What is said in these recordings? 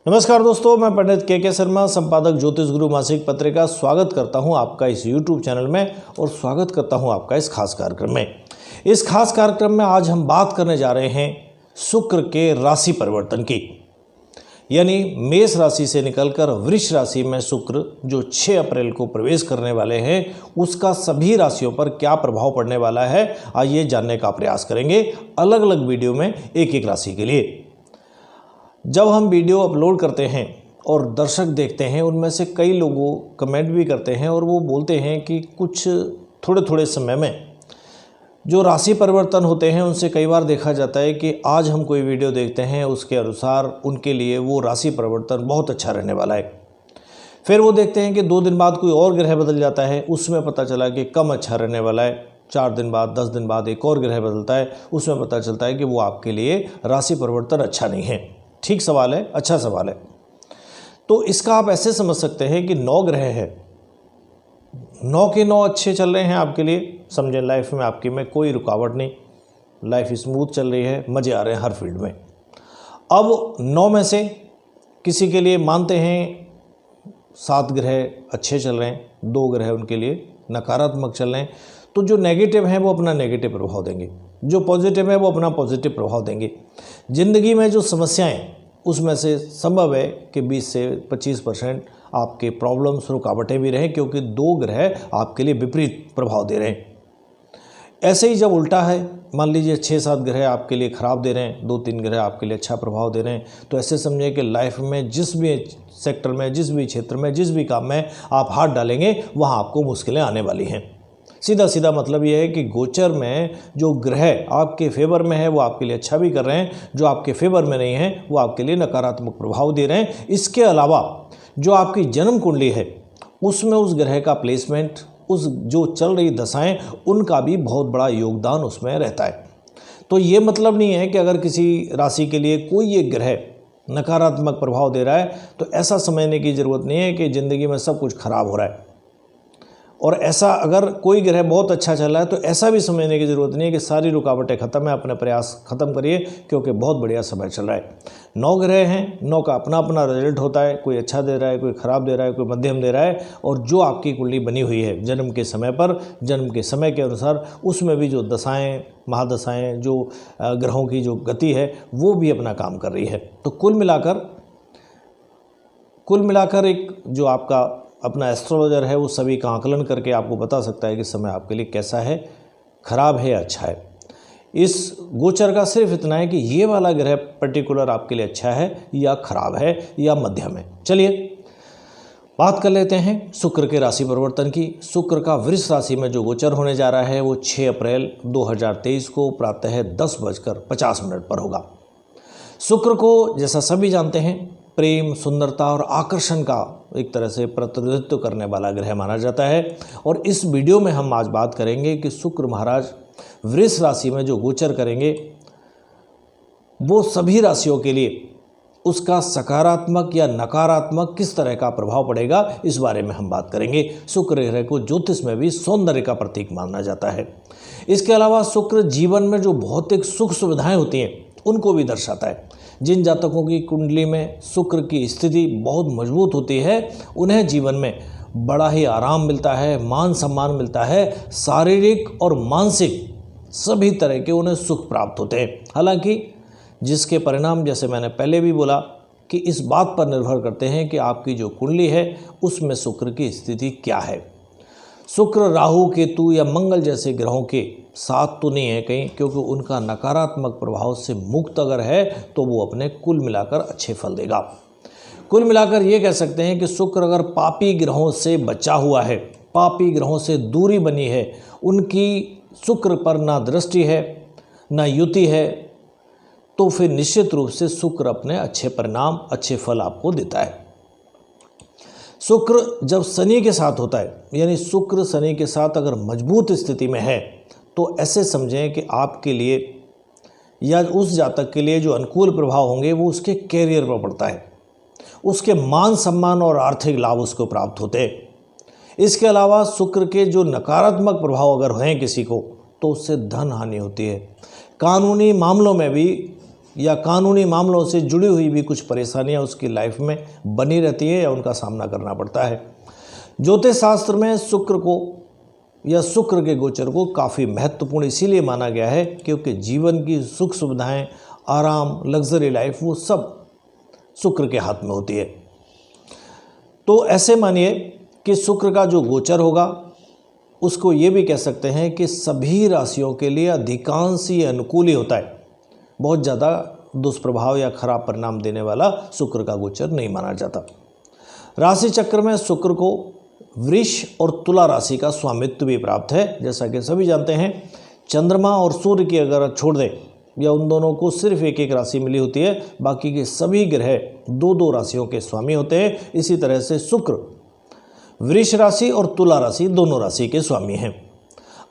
नमस्कार दोस्तों, मैं पंडित के शर्मा, संपादक ज्योतिष गुरु मासिक पत्रिका, स्वागत करता हूं आपका इस YouTube चैनल में और स्वागत करता हूं आपका इस खास कार्यक्रम में। इस खास कार्यक्रम में आज हम बात करने जा रहे हैं शुक्र के राशि परिवर्तन की, यानी मेष राशि से निकलकर वृष राशि में शुक्र जो 6 अप्रैल को प्रवेश करने वाले हैं, उसका सभी राशियों पर क्या प्रभाव पड़ने वाला है, आइए जानने का प्रयास करेंगे अलग अलग वीडियो में एक एक राशि के लिए। जब हम वीडियो अपलोड करते हैं और दर्शक देखते हैं, उनमें से कई लोगों कमेंट भी करते हैं और वो बोलते हैं कि कुछ थोड़े थोड़े समय में जो राशि परिवर्तन होते हैं उनसे कई बार देखा जाता है कि आज हम कोई वीडियो देखते हैं उसके अनुसार उनके लिए वो राशि परिवर्तन बहुत अच्छा रहने वाला है। फिर वो देखते हैं कि 2 दिन बाद कोई और ग्रह बदल जाता है, उसमें पता चला कि कम अच्छा रहने वाला है। 4 दिन बाद 10 दिन बाद एक और ग्रह बदलता है, उसमें पता चलता है कि वो आपके लिए राशि परिवर्तन अच्छा नहीं है। ठीक सवाल है, अच्छा सवाल है। तो इसका आप ऐसे समझ सकते हैं कि 9 ग्रह हैं, 9 के 9 अच्छे चल रहे हैं आपके लिए। समझें, लाइफ में आपकी में कोई रुकावट नहीं, लाइफ स्मूथ चल रही है, मज़े आ रहे हैं हर फील्ड में। अब 9 में से किसी के लिए मानते हैं 7 ग्रह अच्छे चल रहे हैं, 2 ग्रह उनके लिए नकारात्मक चल रहे हैं, तो जो नेगेटिव हैं वो अपना नेगेटिव प्रभाव देंगे, जो पॉजिटिव है वो अपना पॉजिटिव प्रभाव देंगे। ज़िंदगी में जो समस्याएं, उसमें से संभव है कि 20 से 25% आपके प्रॉब्लम्स रुकावटें भी रहें, क्योंकि 2 ग्रह आपके लिए विपरीत प्रभाव दे रहे हैं। ऐसे ही जब उल्टा है, मान लीजिए 6-7 ग्रह आपके लिए ख़राब दे रहे हैं, 2-3 ग्रह आपके लिए अच्छा प्रभाव दे रहे हैं, तो ऐसे समझिए कि लाइफ में जिस भी सेक्टर में, जिस भी क्षेत्र में, जिस भी काम में आप हाथ डालेंगे वहाँ आपको मुश्किलें आने वाली हैं। सीधा सीधा मतलब यह है कि गोचर में जो ग्रह आपके फेवर में है वो आपके लिए अच्छा भी कर रहे हैं, जो आपके फेवर में नहीं है वो आपके लिए नकारात्मक प्रभाव दे रहे हैं। इसके अलावा जो आपकी जन्म कुंडली है उसमें उस ग्रह का प्लेसमेंट, उस जो चल रही दशाएं, उनका भी बहुत बड़ा योगदान उसमें रहता है। तो ये मतलब नहीं है कि अगर किसी राशि के लिए कोई एक ग्रह नकारात्मक प्रभाव दे रहा है तो ऐसा समझने की ज़रूरत नहीं है कि ज़िंदगी में सब कुछ खराब हो रहा है। और ऐसा अगर कोई ग्रह बहुत अच्छा चल रहा है तो ऐसा भी समझने की ज़रूरत नहीं है कि सारी रुकावटें ख़त्म है, अपने प्रयास ख़त्म करिए क्योंकि बहुत बढ़िया समय चल रहा है। 9 ग्रह हैं, 9 का अपना अपना रिजल्ट होता है, कोई अच्छा दे रहा है, कोई ख़राब दे रहा है, कोई मध्यम दे रहा है। और जो आपकी कुंडली बनी हुई है जन्म के समय पर, जन्म के समय के अनुसार, उसमें भी जो दशाएँ, महादशाएँ, जो ग्रहों की जो गति है वो भी अपना काम कर रही है। तो कुल मिलाकर एक जो आपका अपना एस्ट्रोलॉजर है वो सभी का आकलन करके आपको बता सकता है कि समय आपके लिए कैसा है, खराब है या अच्छा है। इस गोचर का सिर्फ इतना है कि ये वाला ग्रह पर्टिकुलर आपके लिए अच्छा है या खराब है या मध्यम है। चलिए बात कर लेते हैं शुक्र के राशि परिवर्तन की। शुक्र का वृष राशि में जो गोचर होने जा रहा है वो 6 अप्रैल 2023 को प्रातः 10:50 पर होगा। शुक्र को जैसा सभी जानते हैं प्रेम, सुंदरता और आकर्षण का एक तरह से प्रतिनिधित्व करने वाला ग्रह माना जाता है। और इस वीडियो में हम आज बात करेंगे कि शुक्र महाराज वृष राशि में जो गोचर करेंगे वो सभी राशियों के लिए उसका सकारात्मक या नकारात्मक किस तरह का प्रभाव पड़ेगा, इस बारे में हम बात करेंगे। शुक्र ग्रह को ज्योतिष में भी सौंदर्य का प्रतीक माना जाता है। इसके अलावा शुक्र जीवन में जो भौतिक सुख सुविधाएं होती हैं उनको भी दर्शाता है। जिन जातकों की कुंडली में शुक्र की स्थिति बहुत मजबूत होती है उन्हें जीवन में बड़ा ही आराम मिलता है, मान सम्मान मिलता है, शारीरिक और मानसिक सभी तरह के उन्हें सुख प्राप्त होते हैं। हालांकि जिसके परिणाम, जैसे मैंने पहले भी बोला, कि इस बात पर निर्भर करते हैं कि आपकी जो कुंडली है उसमें शुक्र की स्थिति क्या है। शुक्र राहु केतु या मंगल जैसे ग्रहों के साथ तो नहीं है कहीं, क्योंकि उनका नकारात्मक प्रभाव से मुक्त अगर है तो वो अपने कुल मिलाकर अच्छे फल देगा। कुल मिलाकर ये कह सकते हैं कि शुक्र अगर पापी ग्रहों से बचा हुआ है, पापी ग्रहों से दूरी बनी है, उनकी शुक्र पर ना दृष्टि है ना युति है, तो फिर निश्चित रूप से शुक्र अपने अच्छे परिणाम, अच्छे फल आपको देता है। शुक्र जब शनि के साथ होता है, यानी शुक्र शनि के साथ अगर मजबूत स्थिति में है, तो ऐसे समझें कि आपके लिए या उस जातक के लिए जो अनुकूल प्रभाव होंगे वो उसके कैरियर पर पड़ता है, उसके मान सम्मान और आर्थिक लाभ उसको प्राप्त होते हैं। इसके अलावा शुक्र के जो नकारात्मक प्रभाव अगर हैं किसी को, तो उससे धन हानि होती है। कानूनी मामलों में भी या कानूनी मामलों से जुड़ी हुई भी कुछ परेशानियां उसकी लाइफ में बनी रहती है या उनका सामना करना पड़ता है। ज्योतिष शास्त्र में शुक्र को या शुक्र के गोचर को काफ़ी महत्वपूर्ण इसीलिए माना गया है क्योंकि जीवन की सुख सुविधाएं, आराम, लग्जरी लाइफ वो सब शुक्र के हाथ में होती है। तो ऐसे मानिए कि शुक्र का जो गोचर होगा उसको ये भी कह सकते हैं कि सभी राशियों के लिए अधिकांश ही अनुकूल ही होता है। बहुत ज़्यादा दुष्प्रभाव या खराब परिणाम देने वाला शुक्र का गोचर नहीं माना जाता। राशि चक्र में शुक्र को वृष और तुला राशि का स्वामित्व भी प्राप्त है। जैसा कि सभी जानते हैं, चंद्रमा और सूर्य की अगर छोड़ दें या उन दोनों को सिर्फ एक एक राशि मिली होती है, बाकी के सभी ग्रह दो दो राशियों के स्वामी होते हैं। इसी तरह से शुक्र वृष राशि और तुला राशि दोनों राशि के स्वामी हैं।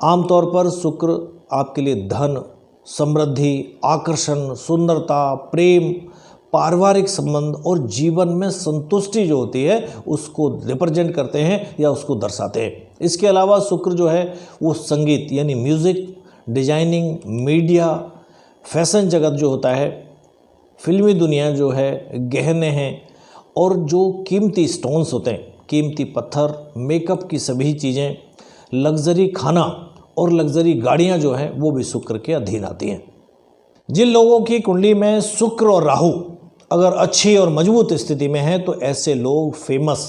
आमतौर पर शुक्र आपके लिए धन, समृद्धि, आकर्षण, सुंदरता, प्रेम, पारिवारिक संबंध और जीवन में संतुष्टि जो होती है उसको रिप्रेजेंट करते हैं या उसको दर्शाते हैं। इसके अलावा शुक्र जो है वो संगीत यानी म्यूज़िक, डिजाइनिंग, मीडिया, फैशन जगत जो होता है, फिल्मी दुनिया जो है, गहने हैं और जो कीमती स्टोन्स होते हैं, कीमती पत्थर, मेकअप की सभी चीज़ें, लग्जरी खाना और लग्जरी गाड़ियां जो हैं वो भी शुक्र के अधीन आती हैं। जिन लोगों की कुंडली में शुक्र और राहु अगर अच्छी और मजबूत स्थिति में है तो ऐसे लोग फेमस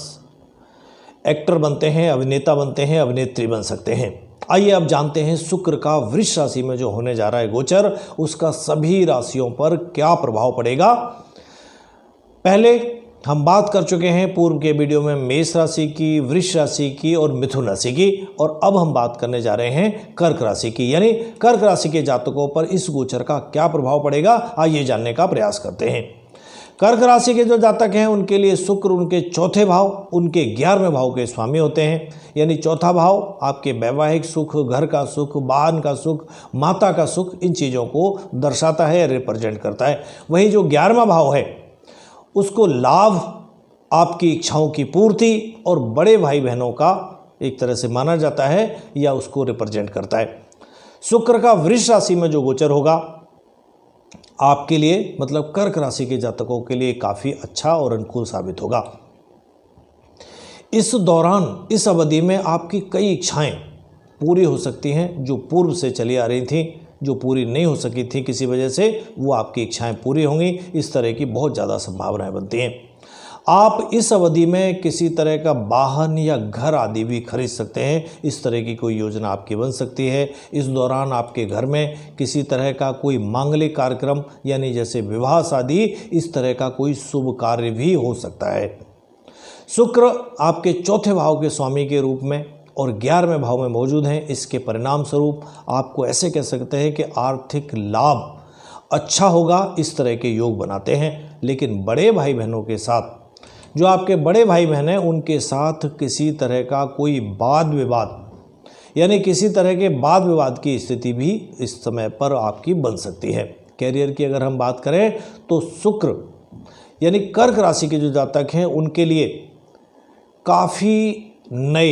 एक्टर बनते हैं, अभिनेता बनते हैं, अभिनेत्री बन सकते हैं। आइए अब जानते हैं शुक्र का वृष राशि में जो होने जा रहा है गोचर, उसका सभी राशियों पर क्या प्रभाव पड़ेगा। पहले हम बात कर चुके हैं पूर्व के वीडियो में मेष राशि की, वृष राशि की और मिथुन राशि की, और अब हम बात करने जा रहे हैं कर्क राशि की। यानी कर्क राशि के जातकों पर इस गोचर का क्या प्रभाव पड़ेगा, आइए जानने का प्रयास करते हैं। कर्क राशि के जो जातक हैं उनके लिए शुक्र उनके चौथे भाव, उनके 11वें भाव के स्वामी होते हैं। यानी चौथा भाव आपके वैवाहिक सुख, घर का सुख, वाहन का सुख, माता का सुख, इन चीज़ों को दर्शाता है, रिप्रेजेंट करता है। वहीं जो 11वां भाव है उसको लाभ, आपकी इच्छाओं की पूर्ति और बड़े भाई बहनों का एक तरह से माना जाता है या उसको रिप्रेजेंट करता है। शुक्र का वृष राशि में जो गोचर होगा आपके लिए मतलब कर्क राशि के जातकों के लिए काफ़ी अच्छा और अनुकूल साबित होगा। इस दौरान, इस अवधि में आपकी कई इच्छाएं पूरी हो सकती हैं जो पूर्व से चली आ रही थी, जो पूरी नहीं हो सकी थी किसी वजह से, वो आपकी इच्छाएं पूरी होंगी। इस तरह की बहुत ज़्यादा संभावनाएं बनती हैं। आप इस अवधि में किसी तरह का वाहन या घर आदि भी खरीद सकते हैं। इस तरह की कोई योजना आपकी बन सकती है। इस दौरान आपके घर में किसी तरह का कोई मांगलिक कार्यक्रम यानी जैसे विवाह शादी, इस तरह का कोई शुभ कार्य भी हो सकता है। शुक्र आपके चौथे भाव के स्वामी के रूप में और 11वें भाव में मौजूद हैं। इसके परिणाम स्वरूप आपको ऐसे कह सकते हैं कि आर्थिक लाभ अच्छा होगा, इस तरह के योग बनाते हैं। लेकिन बड़े भाई बहनों के साथ, जो आपके बड़े भाई बहन हैं, उनके साथ किसी तरह का कोई वाद विवाद यानी किसी तरह के वाद विवाद की स्थिति भी इस समय पर आपकी बन सकती है। कैरियर की अगर हम बात करें तो शुक्र यानी कर्क राशि के जो जातक हैं उनके लिए काफ़ी नए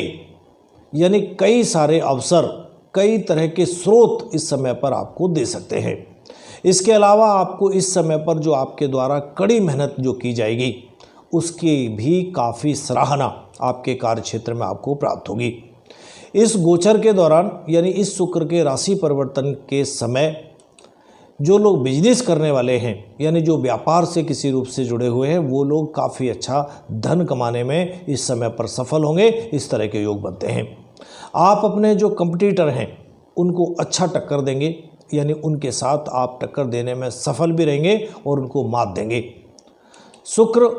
यानी कई सारे अवसर, कई तरह के स्रोत इस समय पर आपको दे सकते हैं। इसके अलावा आपको इस समय पर जो आपके द्वारा कड़ी मेहनत जो की जाएगी उसकी भी काफ़ी सराहना आपके कार्य क्षेत्र में आपको प्राप्त होगी। इस गोचर के दौरान यानी इस शुक्र के राशि परिवर्तन के समय जो लोग बिजनेस करने वाले हैं यानी जो व्यापार से किसी रूप से जुड़े हुए हैं, वो लोग काफ़ी अच्छा धन कमाने में इस समय पर सफल होंगे। इस तरह के योग बनते हैं। आप अपने जो कंपटीटर हैं उनको अच्छा टक्कर देंगे, यानी उनके साथ आप टक्कर देने में सफल भी रहेंगे और उनको मात देंगे। शुक्र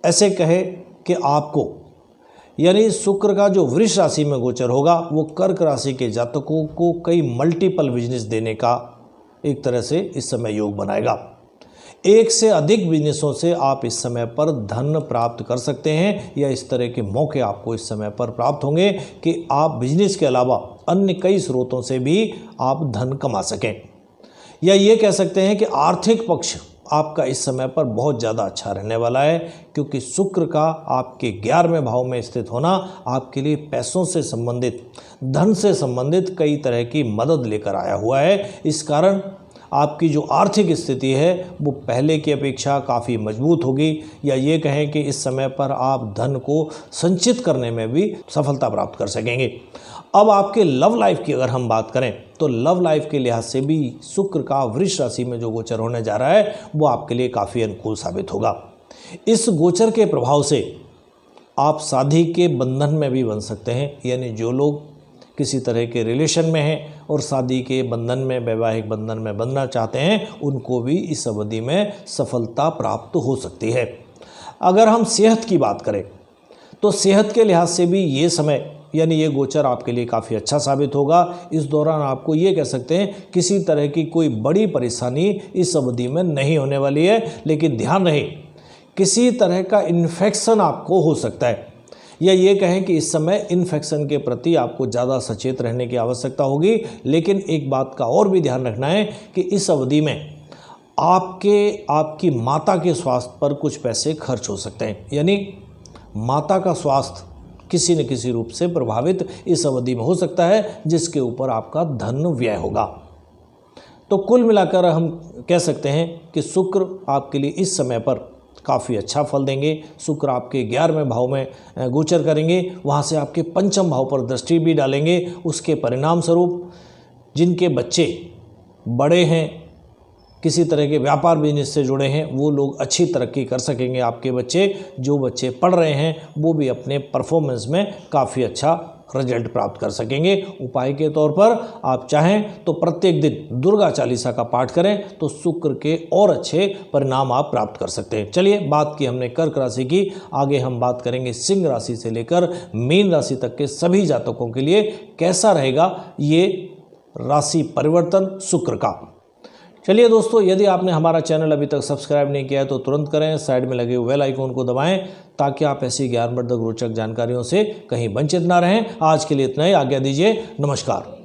ऐसे कहे कि आपको यानी शुक्र का जो वृष राशि में गोचर होगा वो कर्क राशि के जातकों को कई मल्टीपल बिजनेस देने का एक तरह से इस समय योग बनाएगा। एक से अधिक बिजनेसों से आप इस समय पर धन प्राप्त कर सकते हैं या इस तरह के मौके आपको इस समय पर प्राप्त होंगे कि आप बिजनेस के अलावा अन्य कई स्रोतों से भी आप धन कमा सकें। या ये कह सकते हैं कि आर्थिक पक्ष आपका इस समय पर बहुत ज़्यादा अच्छा रहने वाला है, क्योंकि शुक्र का आपके 11वें भाव में स्थित होना आपके लिए पैसों से संबंधित, धन से संबंधित कई तरह की मदद लेकर आया हुआ है। इस कारण आपकी जो आर्थिक स्थिति है वो पहले की अपेक्षा काफ़ी मजबूत होगी, या ये कहें कि इस समय पर आप धन को संचित करने में भी सफलता प्राप्त कर सकेंगे। अब आपके लव लाइफ की अगर हम बात करें तो लव लाइफ के लिहाज से भी शुक्र का वृष राशि में जो गोचर होने जा रहा है वो आपके लिए काफ़ी अनुकूल साबित होगा। इस गोचर के प्रभाव से आप शादी के बंधन में भी बन सकते हैं, यानी जो लोग किसी तरह के रिलेशन में हैं और शादी के बंधन में, वैवाहिक बंधन में बनना चाहते हैं, उनको भी इस अवधि में सफलता प्राप्त हो सकती है। अगर हम सेहत की बात करें तो सेहत के लिहाज से भी ये समय यानी ये गोचर आपके लिए काफ़ी अच्छा साबित होगा। इस दौरान आपको ये कह सकते हैं किसी तरह की कोई बड़ी परेशानी इस अवधि में नहीं होने वाली है, लेकिन ध्यान रहे किसी तरह का इन्फेक्शन आपको हो सकता है, या ये कहें कि इस समय इन्फेक्शन के प्रति आपको ज़्यादा सचेत रहने की आवश्यकता होगी। लेकिन एक बात का और भी ध्यान रखना है कि इस अवधि में आपकी माता के स्वास्थ्य पर कुछ पैसे खर्च हो सकते हैं, यानी माता का स्वास्थ्य किसी न किसी रूप से प्रभावित इस अवधि में हो सकता है, जिसके ऊपर आपका धन व्यय होगा। तो कुल मिलाकर हम कह सकते हैं कि शुक्र आपके लिए इस समय पर काफ़ी अच्छा फल देंगे। शुक्र आपके 11वें भाव में गोचर करेंगे, वहाँ से आपके 5वें भाव पर दृष्टि भी डालेंगे। उसके परिणाम स्वरूप जिनके बच्चे बड़े हैं, किसी तरह के व्यापार बिजनेस से जुड़े हैं, वो लोग अच्छी तरक्की कर सकेंगे। आपके बच्चे, जो बच्चे पढ़ रहे हैं, वो भी अपने परफॉर्मेंस में काफ़ी अच्छा रिजल्ट प्राप्त कर सकेंगे। उपाय के तौर पर आप चाहें तो प्रत्येक दिन दुर्गा चालीसा का पाठ करें तो शुक्र के और अच्छे परिणाम आप प्राप्त कर सकते हैं। चलिए, बात की हमने कर्क राशि की, आगे हम बात करेंगे सिंह राशि से लेकर मीन राशि तक के सभी जातकों के लिए कैसा रहेगा ये राशि परिवर्तन शुक्र का। चलिए दोस्तों, यदि आपने हमारा चैनल अभी तक सब्सक्राइब नहीं किया है तो तुरंत करें, साइड में लगे हुए बेल आइकन को दबाएं ताकि आप ऐसी ज्ञानवर्धक रोचक जानकारियों से कहीं वंचित ना रहें। आज के लिए इतना ही, आज्ञा दीजिए, नमस्कार।